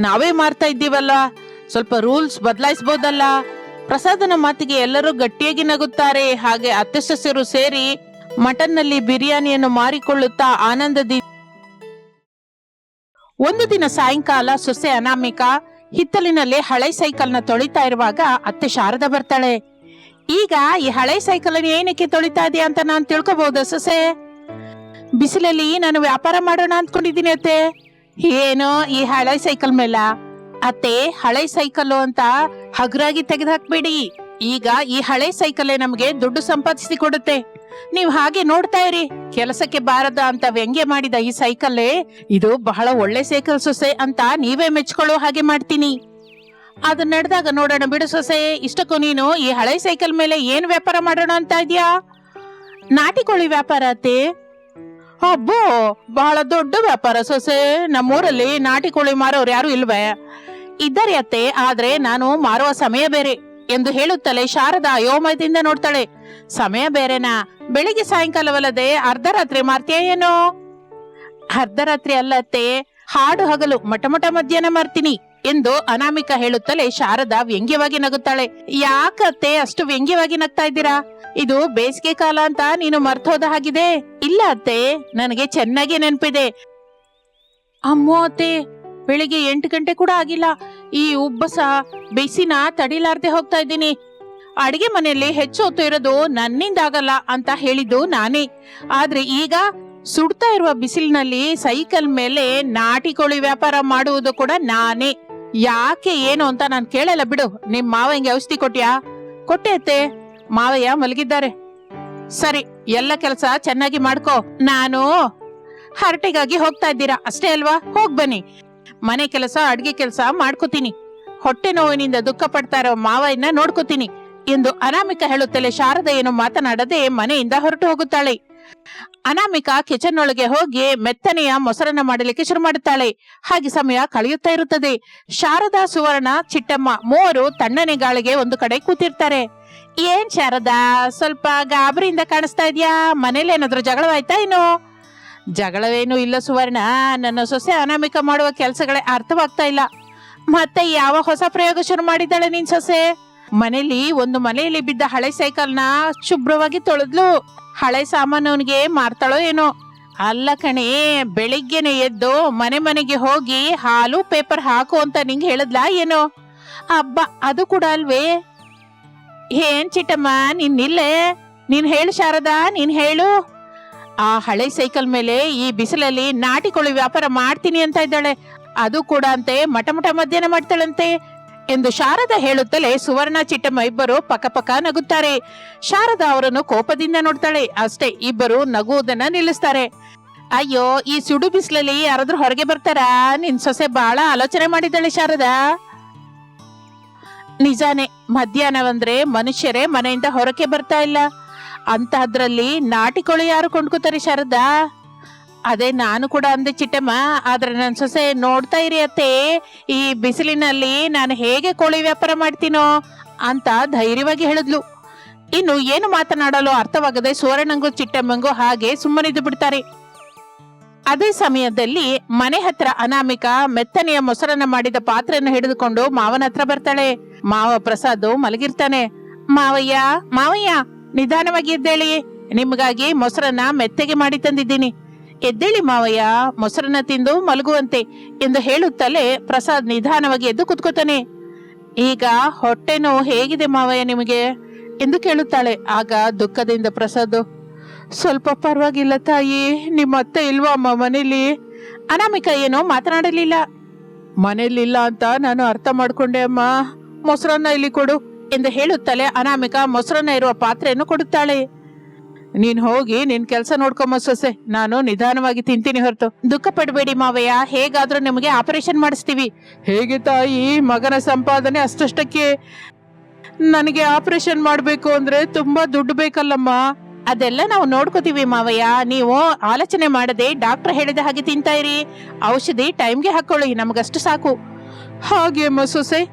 ನಾವೇ ಮಾಡ್ತಾ ಇದ್ದೀವಲ್ಲ, ಸ್ವಲ್ಪ ರೂಲ್ಸ್ ಬದಲಾಯಿಸಬಹುದಲ್ಲ. ಪ್ರಸಾದನ ಮಾತಿಗೆ ಎಲ್ಲರೂ ಗಟ್ಟಿಯಾಗಿ ನಗುತ್ತಾರೆ. ಹಾಗೆ ಅತ್ತೆ ಸೊಸೆಯರು ಸೇರಿ ಮಟನ್ ನಲ್ಲಿ ಬಿರಿಯಾನಿಯನ್ನು ಮಾರಿಕೊಳ್ಳುತ್ತಾ ಆನಂದದಿಂದ. ಒಂದು ದಿನ ಸಾಯಂಕಾಲ ಸೊಸೆ ಅನಾಮಿಕಾ ಹಿತ್ತಲಿನಲ್ಲಿ ಹಳೆ ಸೈಕಲ್ ನ ತೊಳಿತಾ ಇರುವಾಗ ಅತ್ತೆ ಶಾರದಾ ಬರ್ತಾಳೆ. ಈಗ ಈ ಹಳೆ ಸೈಕಲ್ ಅನ್ನು ಏನಕ್ಕೆ ತೊಳಿತಾ ಇದೆಯಾ ಅಂತ ನಾನು ತಿಳ್ಕೊಬಹುದಾ ಸೊಸೆ? ಬಿಸಿಲಲ್ಲಿ ನಾನು ವ್ಯಾಪಾರ ಮಾಡೋಣ ಅಂದ್ಕೊಂಡಿದ್ದೀನಿ ಅತ್ತೆ. ಏನೋ ಈ ಹಳೆ ಸೈಕಲ್ ಮೇಲ ಅತ್ತೆ, ಹಳೆ ಸೈಕಲ್ ಅಂತ ಹಗುರಾಗಿ ತೆಗೆದು ಹಾಕ್ಬೇಡಿ. ಈಗ ಈ ಹಳೆ ಸೈಕಲ್ ನಮ್ಗೆ ದುಡ್ಡು ಸಂಪಾದಿಸಿ ಕೊಡುತ್ತೆ. ನೀವ್ ಹಾಗೆ ನೋಡ್ತಾ ಇರಿ. ಕೆಲಸಕ್ಕೆ ಬಾರದ ಅಂತ ವ್ಯಂಗ್ಯ ಮಾಡಿದ ಈ ಸೈಕಲ್ ಇದು ಬಹಳ ಒಳ್ಳೆ ಸೈಕಲ್ ಸೊಸೆ ಅಂತ ನೀವೇ ಮೆಚ್ಕೊಳ್ಳೋ ಹಾಗೆ ಮಾಡ್ತೀನಿ. ಅದು ನಡೆದಾಗ ನೋಡೋಣ ಬಿಡು ಸೊಸೆ. ಇಷ್ಟಕ್ಕೂ ನೀನು ಈ ಹಳೆ ಸೈಕಲ್ ಮೇಲೆ ಏನ್ ವ್ಯಾಪಾರ ಮಾಡೋಣ ಅಂತ ಇದ್ಯಾ? ನಾಟಿ ಕೋಳಿ ವ್ಯಾಪಾರ ಅತ್ತೆ. ಅಬ್ಬೋ, ಬಹಳ ದೊಡ್ಡ ವ್ಯಾಪಾರ ಸೊಸೆ. ನಮ್ಮೂರಲ್ಲಿ ನಾಟಿ ಕೋಳಿ ಮಾರೋರು ಯಾರು ಇಲ್ವೇ? ಇದ್ದಾರೆ ಅತ್ತೆ, ಆದ್ರೆ ನಾನು ಮಾರುವ ಸಮಯ ಬೇರೆ ಎಂದು ಹೇಳುತ್ತಲೇ ಶಾರದಾ ಅಯೋಮಯದಿಂದ ನೋಡ್ತಾಳೆ. ಸಮಯ ಬೇರೆನಾ? ಬೆಳಿಗ್ಗೆ ಸಾಯಂಕಾಲವಲ್ಲದೆ ಅರ್ಧರಾತ್ರಿ ಮಾರ್ತೀಯ ಏನೋ? ಅರ್ಧರಾತ್ರಿ ಅಲ್ಲತ್ತೆ, ಹಾಡು ಹಗಲು ಮಟಮಟ ಮಧ್ಯಾಹ್ನ ಮಾರ್ತೀನಿ ಎಂದು ಅನಾಮಿಕಾ ಹೇಳುತ್ತಲೇ ಶಾರದಾ ವ್ಯಂಗ್ಯವಾಗಿ ನಗುತ್ತಾಳೆ. ಯಾಕತ್ತೆ ಅಷ್ಟು ವ್ಯಂಗ್ಯವಾಗಿ ನಗ್ತಾ ಇದ್ದೀರಾ? ಇದು ಬೇಸಿಗೆ ಕಾಲ ಅಂತ ನೀನು ಮರ್ತೋದ ಹಾಗಿದೆ. ಇಲ್ಲ ಅತ್ತೆ, ನನಗೆ ಚೆನ್ನಾಗಿ ನೆನಪಿದೆ. ಅಮ್ಮೋ ಅತ್ತೆ, ಬೆಳಿಗ್ಗೆ 8 ಗಂಟೆ ಕೂಡ ಆಗಿಲ್ಲ. ಈ ಉಬ್ಬಸ ಬಿಸಿನ ತಡಿಲಾರ್ದೆ ಹೋಗ್ತಾ ಇದ್ದೀನಿ. ಅಡಿಗೆ ಮನೆಯಲ್ಲಿ ಹೆಚ್ಚು ಹೊತ್ತು ಇರೋದು ನನ್ನಿಂದ ಆಗಲ್ಲ ಅಂತ ಹೇಳಿದ್ದು ನಾನೇ. ಆದ್ರೆ ಈಗ ಸುಡ್ತಾ ಇರುವ ಬಿಸಿಲಿನಲ್ಲಿ ಸೈಕಲ್ ಮೇಲೆ ನಾಟಿ ಕೋಳಿ ವ್ಯಾಪಾರ ಮಾಡುವುದು ಕೂಡ ನಾನೇ. ಯಾಕೆ ಏನು ಅಂತ ನಾನು ಕೇಳಲ್ಲ ಬಿಡು. ನಿಮ್ ಮಾವಯ್ಯಂಗೆ ಔಷಧಿ ಕೊಟ್ಯಾ? ಕೊಟ್ಟೆ ಅತ್ತೆ, ಮಾವಯ್ಯ ಮಲಗಿದ್ದಾರೆ. ಸರಿ, ಎಲ್ಲ ಕೆಲಸ ಚೆನ್ನಾಗಿ ಮಾಡ್ಕೋ. ನಾನು ಹರಟೆಗಾಗಿ ಹೋಗ್ತಾ ಇದ್ದೀರಾ ಅಷ್ಟೇ ಅಲ್ವಾ? ಹೋಗ್ ಬನ್ನಿ. ಮನೆ ಕೆಲಸ ಅಡ್ಗೆ ಕೆಲಸ ಮಾಡ್ಕೋತೀನಿ. ಹೊಟ್ಟೆ ನೋವಿನಿಂದ ದುಃಖ ಪಡ್ತಾ ಇರೋ ಮಾವಯ್ಯನ ನೋಡ್ಕೋತೀನಿ ಎಂದು ಅನಾಮಿಕಾ ಹೇಳುತ್ತಲೇ ಶಾರದಾ ಏನು ಮಾತನಾಡದೆ ಮನೆಯಿಂದ ಹೊರಟು ಹೋಗುತ್ತಾಳೆ. ಅನಾಮಿಕಾ ಕಿಚನ್ ಒಳಗೆ ಹೋಗಿ ಮೆತ್ತನೆಯ ಮೊಸರನ್ನ ಮಾಡಲಿಕ್ಕೆ ಶುರು ಮಾಡುತ್ತಾಳೆ. ಹಾಗೆ ಸಮಯ ಕಳೆಯುತ್ತಾ ಇರುತ್ತದೆ. ಶಾರದಾ, ಸುವರ್ಣ, ಚಿಟ್ಟಮ್ಮ ಮೂವರು ತಣ್ಣನೆ ಗಾಳಿಗೆ ಒಂದು ಕಡೆ ಕೂತಿರ್ತಾರೆ. ಏನ್ ಶಾರದಾ, ಸ್ವಲ್ಪ ಗಾಬರಿಯಿಂದ ಕಾಣಿಸ್ತಾ ಇದ್ಯಾ? ಮನೇಲಿ ಏನಾದ್ರೂ ಜಗಳವಾಯ್ತಾ ಏನು? ಜಗಳವೇನು ಇಲ್ಲ ಸುವರ್ಣ, ನನ್ನ ಸೊಸೆ ಅನಾಮಿಕಾ ಮಾಡುವ ಕೆಲಸಗಳೇ ಅರ್ಥವಾಗ್ತಾ ಇಲ್ಲ. ಮತ್ತೆ ಯಾವ ಹೊಸ ಪ್ರಯೋಗ ಶುರು ಮಾಡಿದ್ದಾಳೆ ನಿನ್ ಸೊಸೆ? ಮನೆಯಲ್ಲಿ ಬಿದ್ದ ಹಳೆ ಸೈಕಲ್ನ ಶುಭ್ರವಾಗಿ ತೊಳೆದ್ಲು. ಹಳೆ ಸಾಮಾನವನಿಗೆ ಮಾರ್ತಾಳೋ ಏನೋ? ಅಲ್ಲ ಕಣೆ, ಬೆಳಿಗ್ಗೆನೆ ಎದ್ದು ಮನೆಗೆ ಹೋಗಿ ಹಾಲು ಪೇಪರ್ ಹಾಕು ಅಂತ ನಿಂಗೆ ಹೇಳದ್ಲಾ ಏನೋ? ಅಬ್ಬ, ಅದು ಕೂಡ ಅಲ್ವೇ? ಏನ್ ಚಿಟ್ಟಮ್ಮ, ನೀನ್ ಹೇಳು ಶಾರದಾ, ನೀನ್ ಹೇಳು. ಆ ಹಳೆ ಸೈಕಲ್ ಮೇಲೆ ಈ ಬಿಸಿಲಲ್ಲಿ ನಾಟಿ ಕೋಳಿ ವ್ಯಾಪಾರ ಮಾಡ್ತೀನಿ ಅಂತ ಇದ್ದಾಳೆ. ಅದು ಕೂಡ ಅಂತೆ ಮಟಮಟ ಮಧ್ಯಾಹ್ನ ಮಾಡ್ತಾಳಂತೆ ಎಂದು ಶಾರದಾ ಹೇಳುತ್ತಲೇ ಸುವರ್ಣ, ಚಿಟ್ಟಮ್ಮ ಇಬ್ಬರು ಪಕ್ಕ ನಗುತ್ತಾರೆ. ಶಾರದಾ ಅವರನ್ನು ಕೋಪದಿಂದ ನೋಡ್ತಾಳೆ. ಅಷ್ಟೇ, ಇಬ್ಬರು ನಗುವುದನ್ನ ನಿಲ್ಲಿಸ್ತಾರೆ. ಅಯ್ಯೋ, ಈ ಸುಡು ಬಿಸಿಲಲ್ಲಿ ಯಾರಾದ್ರೂ ಹೊರಗೆ ಬರ್ತಾರಾ? ನಿನ್ ಸೊಸೆ ಬಹಳ ಆಲೋಚನೆ ಮಾಡಿದ್ದಾಳೆ ಶಾರದಾ. ನಿಜಾನೇ, ಮಧ್ಯಾಹ್ನವಂದ್ರೆ ಮನುಷ್ಯರೇ ಮನೆಯಿಂದ ಹೊರಕ್ಕೆ ಬರ್ತಾ ಇಲ್ಲ. ಅಂತಹದ್ರಲ್ಲಿ ನಾಟಿ ಕೋಳಿ ಯಾರು ಕೊಂಡ್ಕೋತಾರೆ ಶಾರದಾ? ಅದೇ ನಾನು ಕೂಡ ಅಂದೆ ಚಿಟ್ಟಮ್ಮ, ಆದ್ರೆ ನನ್ ಸೊಸೆ ನೋಡ್ತಾ ಇರಿ ಅತ್ತೆ, ಈ ಬಿಸಿಲಿನಲ್ಲಿ ನಾನು ಹೇಗೆ ಕೋಳಿ ವ್ಯಾಪಾರ ಮಾಡ್ತೀನೋ ಅಂತ ಧೈರ್ಯವಾಗಿ ಹೇಳಿದ್ಲು. ಇನ್ನು ಏನು ಮಾತನಾಡಲು ಅರ್ಥವಾಗದೆ ಸುವರ್ಣಂಗೂ ಚಿಟ್ಟಮ್ಮಂಗೂ ಹಾಗೆ ಸುಮ್ಮನಿದ್ದು ಬಿಡ್ತಾರೆ. ಅದೇ ಸಮಯದಲ್ಲಿ ಮನೆ ಹತ್ರ ಅನಾಮಿಕಾ ಮೆತ್ತನೆಯ ಮೊಸರನ್ನ ಮಾಡಿದ ಪಾತ್ರೆಯನ್ನು ಹಿಡಿದುಕೊಂಡು ಮಾವನ ಹತ್ರ ಬರ್ತಾಳೆ. ಮಾವ ಪ್ರಸಾದ್ ಮಲಗಿರ್ತಾನೆ. ಮಾವಯ್ಯ ಮಾವಯ್ಯ, ನಿಧಾನವಾಗಿ ಎದ್ದೇಳಿ, ನಿಮ್ಗಾಗಿ ಮೊಸರನ್ನ ಮೆತ್ತಗೆ ಮಾಡಿ ತಂದಿದ್ದೀನಿ, ಎದ್ದೇಳಿ ಮಾವಯ್ಯ, ಮೊಸರನ್ನ ತಿಂದು ಮಲಗುವಂತೆ ಎಂದು ಹೇಳುತ್ತಲೇ ಪ್ರಸಾದ್ ನಿಧಾನವಾಗಿ ಎದ್ದು ಕುತ್ಕೋತಾನೆ. ಈಗ ಹೊಟ್ಟೆ ನೋವು ಹೇಗಿದೆ ಮಾವಯ್ಯ ನಿಮಗೆ ಎಂದು ಕೇಳುತ್ತಾಳೆ. ಆಗ ದುಃಖದಿಂದ ಪ್ರಸಾದ್, ಸ್ವಲ್ಪ ಪರವಾಗಿಲ್ಲ ತಾಯಿ, ನಿಮ್ಮ ಅತ್ತೆ ಇಲ್ವಾ ಅಮ್ಮ ಮನೇಲಿ? ಅನಾಮಿಕಾ ಏನೋ ಮಾತನಾಡಲಿಲ್ಲ. ಮನೇಲಿಲ್ಲ ಅಂತ ನಾನು ಅರ್ಥ ಮಾಡ್ಕೊಂಡೆ ಅಮ್ಮ, ಮೊಸರನ್ನ ಇಲ್ಲಿ ಕೊಡು ಎಂದು ಹೇಳುತ್ತಲೇ ಅನಾಮಿಕಾ ಮೊಸರನ್ನ ಇರುವ ಪಾತ್ರೆಯನ್ನು ಕೊಡುತ್ತಾಳೆ. ನೀನ್ ಹೋಗಿ ನಿನ್ ಕೆಲ್ಸ ನೋಡ್ಕೊಂಬ ಸೊಸೆ, ನಾನು ನಿಧಾನವಾಗಿ ತಿಂತೀನಿ ಹೊರತು. ದುಃಖ ಪಡಬೇಡಿ ಮಾವಯ್ಯ, ಹೇಗಾದ್ರೂ ನಿಮಗೆ ಆಪರೇಷನ್ ಮಾಡಿಸ್ತೀವಿ. ಹೇಗೆ ತಾಯಿ, ಮಗನ ಸಂಪಾದನೆ ಅಷ್ಟಷ್ಟಕ್ಕೆ, ನನಗೆ ಆಪರೇಷನ್ ಮಾಡ್ಬೇಕು ಅಂದ್ರೆ ತುಂಬಾ ದುಡ್ಡು ಬೇಕಲ್ಲಮ್ಮ. ಅದೆಲ್ಲ ನಾವು ನೋಡ್ಕೋತೀವಿ ಮಾವಯ್ಯ, ನೀವು ಆಲೋಚನೆ ಮಾಡದೆ ಡಾಕ್ಟರ್ ಹೇಳಿದ ಹಾಗೆ ತಿಂತಾ ಇರಿ, ಔಷಧಿ ಟೈಮ್ಗೆ ಹಾಕೊಳ್ಳಿ, ನಮಗಷ್ಟು ಸಾಕು. ಹಾಗೆ ಅಮ್ಮ ಸೊಸೆ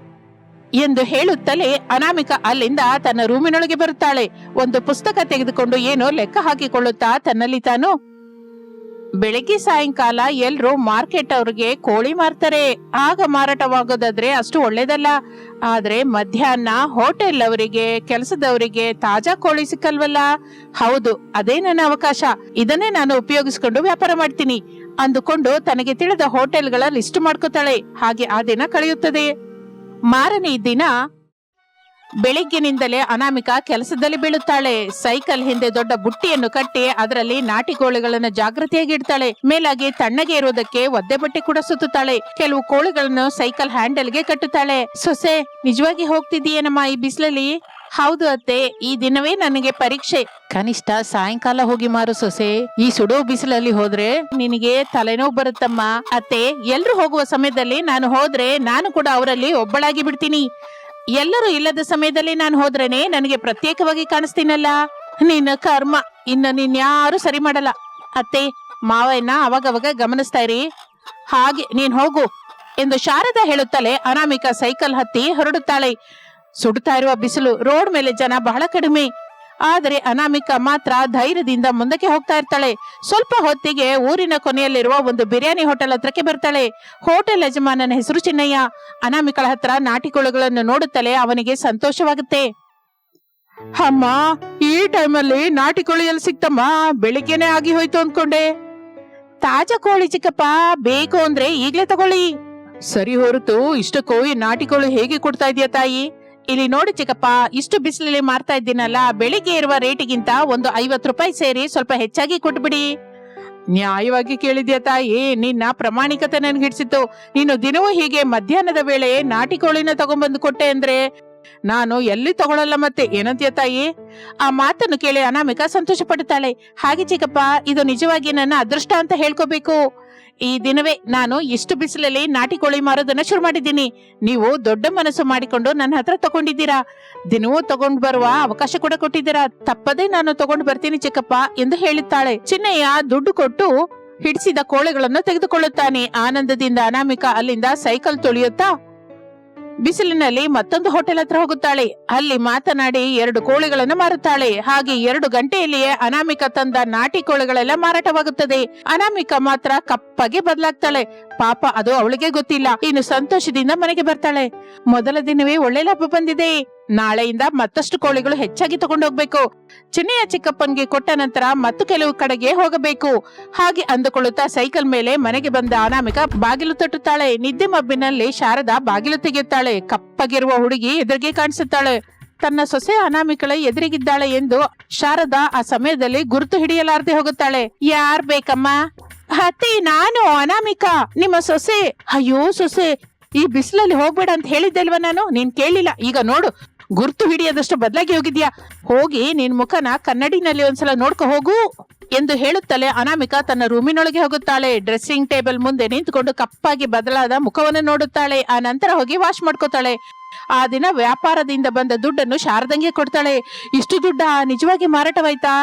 ಎಂದು ಹೇಳುತ್ತಲೇ ಅನಾಮಿಕಾ ಅಲ್ಲಿಂದ ತನ್ನ ರೂಮಿನೊಳಗೆ ಬರುತ್ತಾಳೆ. ಒಂದು ಪುಸ್ತಕ ತೆಗೆದುಕೊಂಡು ಏನೋ ಲೆಕ್ಕ ಹಾಕಿಕೊಳ್ಳುತ್ತಾ ತನ್ನಲ್ಲಿ ತಾನು, ಬೆಳಿಗ್ಗೆ ಸಾಯಂಕಾಲ ಎಲ್ರು ಮಾರ್ಕೆಟ್ ಅವ್ರಿಗೆ ಕೋಳಿ ಮಾರ್ತಾರೆ, ಆಗ ಮಾರಾಟವಾಗೋದಾದ್ರೆ ಅಷ್ಟು ಒಳ್ಳೇದಲ್ಲ. ಆದ್ರೆ ಮಧ್ಯಾಹ್ನ ಹೋಟೆಲ್ ಅವರಿಗೆ, ಕೆಲಸದವರಿಗೆ ತಾಜಾ ಕೋಳಿ ಸಿಕ್ಕಲ್ವಲ್ಲ. ಹೌದು, ಅದೇ ನನ್ನ ಅವಕಾಶ, ಇದನ್ನೇ ನಾನು ಉಪಯೋಗಿಸಿಕೊಂಡು ವ್ಯಾಪಾರ ಮಾಡ್ತೀನಿ ಅಂದುಕೊಂಡು ತನಗೆ ತಿಳಿದ ಹೋಟೆಲ್ಗಳ ಲಿಸ್ಟ್ ಮಾಡ್ಕೋತಾಳೆ. ಹಾಗೆ ಆ ದಿನ ಕಳೆಯುತ್ತದೆ. ಮಾರನೇ ದಿನ ಬೆಳಿಗ್ಗಿನಿಂದಲೇ ಅನಾಮಿಕಾ ಕೆಲಸದಲ್ಲಿ ಬೀಳುತ್ತಾಳೆ. ಸೈಕಲ್ ಹಿಂದೆ ದೊಡ್ಡ ಬುಟ್ಟಿಯನ್ನು ಕಟ್ಟಿ ಅದರಲ್ಲಿ ನಾಟಿ ಕೋಳಿಗಳನ್ನು ಜಾಗೃತಿಯಾಗಿ ಇಡ್ತಾಳೆ. ಮೇಲಾಗಿ ತಣ್ಣಗೆ ಇರುವುದಕ್ಕೆ ಒದ್ದೆ ಬಟ್ಟೆ ಕೂಡ ಸುತ್ತುತ್ತಾಳೆ. ಕೆಲವು ಕೋಳಿಗಳನ್ನು ಸೈಕಲ್ ಹ್ಯಾಂಡಲ್ಗೆ ಕಟ್ಟುತ್ತಾಳೆ. ಸೊಸೆ, ನಿಜವಾಗಿ ಹೋಗ್ತಿದೀಯೇನಮ್ಮ ಈ ಬಿಸಿಲಲ್ಲಿ? ಹೌದು ಅತ್ತೆ, ಈ ದಿನವೇ ನನಗೆ ಪರೀಕ್ಷೆ, ಕನಿಷ್ಠ ಸಾಯಂಕಾಲ ಹೋಗಿ ಮಾರು ಸೊಸೆ, ಈ ಸುಡೋ ಬಿಸಿಲಲ್ಲಿ ಹೋದ್ರೆ ನಿನಗೆ ತಲೆನೋವು ಬರುತ್ತಮ್ಮ. ಅತ್ತೆ, ಎಲ್ರು ಹೋಗುವ ಸಮಯದಲ್ಲಿ ನಾನು ಹೋದ್ರೆ ನಾನು ಕೂಡ ಅವರಲ್ಲಿ ಒಬ್ಬಳಾಗಿ ಬಿಡ್ತೀನಿ. ಎಲ್ಲರೂ ಇಲ್ಲದ ಸಮಯದಲ್ಲಿ ನಾನು ಹೋದ್ರೇನೆ ನನಗೆ ಪ್ರತ್ಯೇಕವಾಗಿ ಕಾಣಿಸ್ತೀನಲ್ಲ. ನಿನ್ನ ಕರ್ಮ, ಇನ್ನು ನೀನ್ಯಾರು ಸರಿ ಮಾಡಲ್ಲ. ಅತ್ತೆ, ಮಾವಯ್ಯನ ಅವಾಗವಾಗ ಗಮನಿಸ್ತಾ ಇರಿ, ಹಾಗೆ ನೀನ್ ಹೋಗು ಎಂದು ಶಾರದಾ ಹೇಳುತ್ತಲೇ ಅನಾಮಿಕಾ ಸೈಕಲ್ ಹತ್ತಿ ಹೊರಡುತ್ತಾಳೆ. ಸುಡುತ್ತಾ ಇರುವ ಬಿಸಿಲು, ರೋಡ್ ಮೇಲೆ ಜನ ಬಹಳ ಕಡಿಮೆ. ಆದರೆ ಅನಾಮಿಕಾ ಮಾತ್ರ ಧೈರ್ಯದಿಂದ ಮುಂದಕ್ಕೆ ಹೋಗ್ತಾ ಇರ್ತಾಳೆ. ಸ್ವಲ್ಪ ಹೊತ್ತಿಗೆ ಊರಿನ ಕೊನೆಯಲ್ಲಿರುವ ಒಂದು ಬಿರಿಯಾನಿ ಹೋಟೆಲ್ ಹತ್ರಕ್ಕೆ ಬರ್ತಾಳೆ. ಹೋಟೆಲ್ ಯಜಮಾನನ ಹೆಸರು ಚಿನ್ನಯ್ಯ. ಅನಾಮಿಕಳ ಹತ್ರ ನಾಟಿ ಕೋಳಿಗಳನ್ನು ನೋಡುತ್ತಲೇ ಅವನಿಗೆ ಸಂತೋಷವಾಗುತ್ತೆ. ಅಮ್ಮ, ಈ ಟೈಮಲ್ಲಿ ನಾಟಿ ಕೋಳಿ ಎಲ್ಲಿ ಸಿಕ್ತಮ್ಮ? ಬೆಳಿಗ್ಗೆನೆ ಆಗಿ ಹೋಯ್ತು ಅಂದ್ಕೊಂಡೆ. ತಾಜಾ ಕೋಳಿ ಚಿಕ್ಕಪ್ಪ, ಬೇಕು ಅಂದ್ರೆ ಈಗ್ಲೇ ತಗೊಳ್ಳಿ. ಸರಿ ಹೊರತು ಇಷ್ಟಕ್ಕೂ ಈ ನಾಟಿ ಕೋಳಿ ಹೇಗೆ ಕೊಡ್ತಾ ಇದೀಯ ತಾಯಿ? ಇಲ್ಲಿ ನೋಡಿ ಚಿಕ್ಕಪ್ಪ, ಇಷ್ಟು ಬಿಸಿಲಲ್ಲಿ ಮಾರ್ತಾ ಇದ್ದೀನಲ್ಲ, ಬೆಳಿಗ್ಗೆ ಇರುವ ರೇಟಿಗಿಂತ ಒಂದು 50 ರೂಪಾಯಿ ಸೇರಿ ಸ್ವಲ್ಪ ಹೆಚ್ಚಾಗಿ ಕೊಟ್ಬಿಡಿ. ನ್ಯಾಯವಾಗಿ ಕೇಳಿದ್ಯಾ ತಾಯಿ, ನಿನ್ನ ಪ್ರಾಮಾಣಿಕತೆ ನನ್ಗೆ ಹಿಡಿಸಿತ್ತು. ನೀನು ದಿನವೂ ಹೀಗೆ ಮಧ್ಯಾಹ್ನದ ವೇಳೆ ನಾಟಿ ಕೋಳಿನ ತಗೊಂಡ್ಬಂದು ಕೊಟ್ಟೆ ಅಂದ್ರೆ ನಾನು ಎಲ್ಲಿ ತಗೊಳಲ್ಲ. ಮತ್ತೆ ಏನಂತೀಯ ತಾಯಿ? ಆ ಮಾತನ್ನು ಕೇಳಿ ಅನಾಮಿಕಾ ಸಂತೋಷ ಪಡುತ್ತಾಳೆ. ಹಾಗೆ ಚಿಕ್ಕಪ್ಪ, ಇದು ನಿಜವಾಗಿ ನನ್ನ ಅದೃಷ್ಟ ಅಂತ ಹೇಳ್ಕೋಬೇಕು. ಈ ದಿನವೇ ನಾನು ಇಷ್ಟು ಬಿಸಿಲಲ್ಲಿ ನಾಟಿ ಕೋಳಿ ಮಾರೋದನ್ನ ಶುರು ಮಾಡಿದ್ದೀನಿ. ನೀವು ದೊಡ್ಡ ಮನಸ್ಸು ಮಾಡಿಕೊಂಡು ನನ್ನ ಹತ್ರ ತಗೊಂಡಿದ್ದೀರಾ, ದಿನವೂ ತಗೊಂಡ್ ಬರುವ ಅವಕಾಶ ಕೂಡ ಕೊಟ್ಟಿದ್ದೀರಾ. ತಪ್ಪದೇ ನಾನು ತಗೊಂಡು ಬರ್ತೀನಿ ಚಿಕ್ಕಪ್ಪ ಎಂದು ಹೇಳುತ್ತಾಳೆ. ಚಿನ್ನಯ್ಯ ದುಡ್ಡು ಕೊಟ್ಟು ಹಿಡಿಸಿದ ಕೋಳಿಗಳನ್ನು ತೆಗೆದುಕೊಳ್ಳುತ್ತಾನೆ. ಆನಂದದಿಂದ ಅನಾಮಿಕಾ ಅಲ್ಲಿಂದ ಸೈಕಲ್ ತೊಳೆಯುತ್ತಾ ಬಿಸಿಲಿನಲ್ಲಿ ಮತ್ತೊಂದು ಹೋಟೆಲ್ ಹತ್ರ ಹೋಗುತ್ತಾಳೆ. ಅಲ್ಲಿ ಮಾತನಾಡಿ 2 ಕೋಳಿಗಳನ್ನು ಮಾರುತ್ತಾಳೆ. ಹಾಗೆ 2 ಗಂಟೆಯಲ್ಲಿಯೇ ಅನಾಮಿಕಾ ತಂದ ನಾಟಿ ಕೋಳಿಗಳೆಲ್ಲ ಮಾರಾಟವಾಗುತ್ತದೆ. ಅನಾಮಿಕಾ ಮಾತ್ರ ಕಪ್ಪಗೆ ಬದಲಾಗ್ತಾಳೆ. ಪಾಪ, ಅದು ಅವಳಿಗೆ ಗೊತ್ತಿಲ್ಲ. ಇನ್ನು ಸಂತೋಷದಿಂದ ಮನೆಗೆ ಬರ್ತಾಳೆ. ಮೊದಲ ದಿನವೇ ಒಳ್ಳೆ ಲಾಭ ಬಂದಿದೆ, ನಾಳೆಯಿಂದ ಮತ್ತಷ್ಟು ಕೋಳಿಗಳು ಹೆಚ್ಚಾಗಿ ತಗೊಂಡೋಗ್ಬೇಕು. ಚಿನ್ನಯ್ಯ ಚಿಕ್ಕಪ್ಪನ್ಗೆ ಕೊಟ್ಟ ನಂತರ ಮತ್ತು ಕೆಲವು ಕಡೆಗೆ ಹೋಗಬೇಕು. ಹಾಗೆ ಅಂದುಕೊಳ್ಳುತ್ತಾ ಸೈಕಲ್ ಮೇಲೆ ಮನೆಗೆ ಬಂದ ಅನಾಮಿಕಾ ಬಾಗಿಲು ತಟ್ಟುತ್ತಾಳೆ. ನಿದ್ದೆ ಮಬ್ಬಿನಲ್ಲಿ ಶಾರದಾ ಬಾಗಿಲು ತೆಗೆಯುತ್ತಾಳೆ. ಕಪ್ಪಗಿರುವ ಹುಡುಗಿ ಎದುರಿಗೆ ಕಾಣಿಸುತ್ತಾಳೆ. ತನ್ನ ಸೊಸೆ ಅನಾಮಿಕಳ ಎದುರಿಗಿದ್ದಾಳೆ ಎಂದು ಶಾರದಾ ಆ ಸಮಯದಲ್ಲಿ ಗುರುತು ಹಿಡಿಯಲಾರದೆ ಹೋಗುತ್ತಾಳೆ. ಯಾರ್ ಬೇಕಮ್ಮ? ಅತ್ತೆ, ನಾನು ಅನಾಮಿಕಾ, ನಿಮ್ಮ ಸೊಸೆ. ಅಯ್ಯೋ ಸೊಸೆ, ಈ ಬಿಸಿಲಲ್ಲಿ ಹೋಗ್ಬೇಡ ಅಂತ ಹೇಳಿದ್ದೆಲ್ವಾ ನಾನು? ನೀನ್ ಕೇಳಿಲ್ಲ. ಈಗ ನೋಡು, ಗುರ್ತು ಹಿಡಿಯದಷ್ಟು ಬದಲಾಗಿ ಹೋಗಿದ್ಯಾ. ಹೋಗಿ ನಿನ್ ಮುಖನ ಕನ್ನಡಿನಲ್ಲಿ ಒಂದ್ಸಲ ನೋಡ್ಕೊ ಹೋಗು ಎಂದು ಹೇಳುತ್ತಲೇ ಅನಾಮಿಕಾ ತನ್ನ ರೂಮಿನೊಳಗೆ ಹೋಗುತ್ತಾಳೆ. ಡ್ರೆಸ್ಸಿಂಗ್ ಟೇಬಲ್ ಮುಂದೆ ನಿಂತುಕೊಂಡು ಕಪ್ಪಾಗಿ ಬದಲಾದ ಮುಖವನ್ನು ನೋಡುತ್ತಾಳೆ. ಆ ನಂತರ ಹೋಗಿ ವಾಶ್ ಮಾಡ್ಕೋತಾಳೆ. ಆ ದಿನ ವ್ಯಾಪಾರದಿಂದ ಬಂದ ದುಡ್ಡನ್ನು ಶಾರದಂಗೆ ಕೊಡ್ತಾಳೆ. ಇಷ್ಟು ದುಡ್ಡ ನಿಜವಾಗಿ ಮಾರಾಟವಾಯ್ತಾ?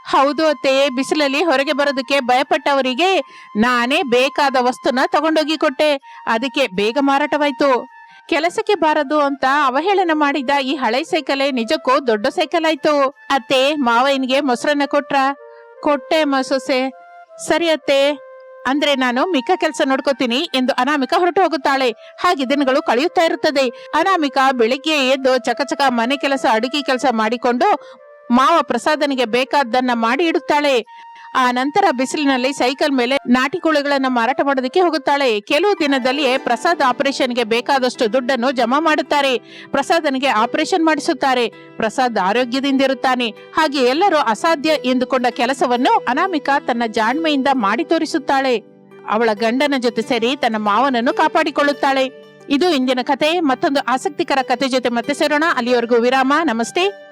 ಹೌದು ಅತ್ತೆ, ಬಿಸಿಲಲ್ಲಿ ಹೊರಗೆ ಬರೋದಕ್ಕೆ ಭಯಪಟ್ಟವರಿಗೆ ನಾನೇ ಬೇಕಾದ ವಸ್ತುನ ತಗೊಂಡೋಗಿ ಕೊಟ್ಟೆ. ಅದಕ್ಕೆ ಬೇಗ ಮಾರಾಟವಾಯ್ತು. ಕೆಲಸಕ್ಕೆ ಬಾರದು ಅಂತ ಅವಹೇಳನ ಮಾಡಿದ ಈ ಹಳೆ ಸೈಕಲೇ ನಿಜಕ್ಕೂ ದೊಡ್ಡ ಸೈಕಲ್ ಆಯ್ತು. ಅತ್ತೆ, ಮಾವಯ್ಯನಿಗೆ ಮೊಸರನ್ನ ಕೊಟ್ಟೆ ಸೊಸೆ. ಸರಿ ಅತ್ತೆ, ಅಂದ್ರೆ ನಾನು ಮಿಕ್ಕ ಕೆಲಸ ನೋಡ್ಕೋತೀನಿ ಎಂದು ಅನಾಮಿಕಾ ಹೊರಟು ಹೋಗುತ್ತಾಳೆ. ಹಾಗೆ ದಿನಗಳು ಕಳೆಯುತ್ತಾ ಇರುತ್ತದೆ. ಅನಾಮಿಕಾ ಬೆಳಿಗ್ಗೆ ಎದ್ದು ಚಕಚಕ ಮನೆ ಕೆಲಸ ಅಡುಗೆ ಕೆಲಸ ಮಾಡಿಕೊಂಡು ಮಾವ ಪ್ರಸಾದನಿಗೆ ಬೇಕಾದ್ದನ್ನ ಮಾಡಿ ಇಡುತ್ತಾಳೆ. ಆ ನಂತರ ಬಿಸಿಲಿನಲ್ಲಿ ಸೈಕಲ್ ಮೇಲೆ ನಾಟಿ ಕೋಳಿಗಳನ್ನ ಮಾರಾಟ ಮಾಡೋದಕ್ಕೆ ಹೋಗುತ್ತಾಳೆ. ಕೆಲವು ದಿನದಲ್ಲಿಯೇ ಪ್ರಸಾದ್ ಆಪರೇಷನ್ಗೆ ಬೇಕಾದಷ್ಟು ದುಡ್ಡನ್ನು ಜಮಾ ಮಾಡುತ್ತಾರೆ. ಪ್ರಸಾದನಿಗೆ ಆಪರೇಷನ್ ಮಾಡಿಸುತ್ತಾರೆ. ಪ್ರಸಾದ್ ಆರೋಗ್ಯದಿಂದಿರುತ್ತಾನೆ. ಹಾಗೆ ಎಲ್ಲರೂ ಅಸಾಧ್ಯ ಎಂದುಕೊಂಡ ಕೆಲಸವನ್ನು ಅನಾಮಿಕಾ ತನ್ನ ಜಾಣ್ಮೆಯಿಂದ ಮಾಡಿ ತೋರಿಸುತ್ತಾಳೆ. ಅವಳ ಗಂಡನ ಜೊತೆ ಸೇರಿ ತನ್ನ ಮಾವನನ್ನು ಕಾಪಾಡಿಕೊಳ್ಳುತ್ತಾಳೆ. ಇದು ಇಂದಿನ ಕತೆ. ಮತ್ತೊಂದು ಆಸಕ್ತಿಕರ ಕತೆ ಜೊತೆ ಮತ್ತೆ ಸೇರೋಣ. ಅಲ್ಲಿಯವರೆಗೂ ವಿರಾಮ. ನಮಸ್ತೆ.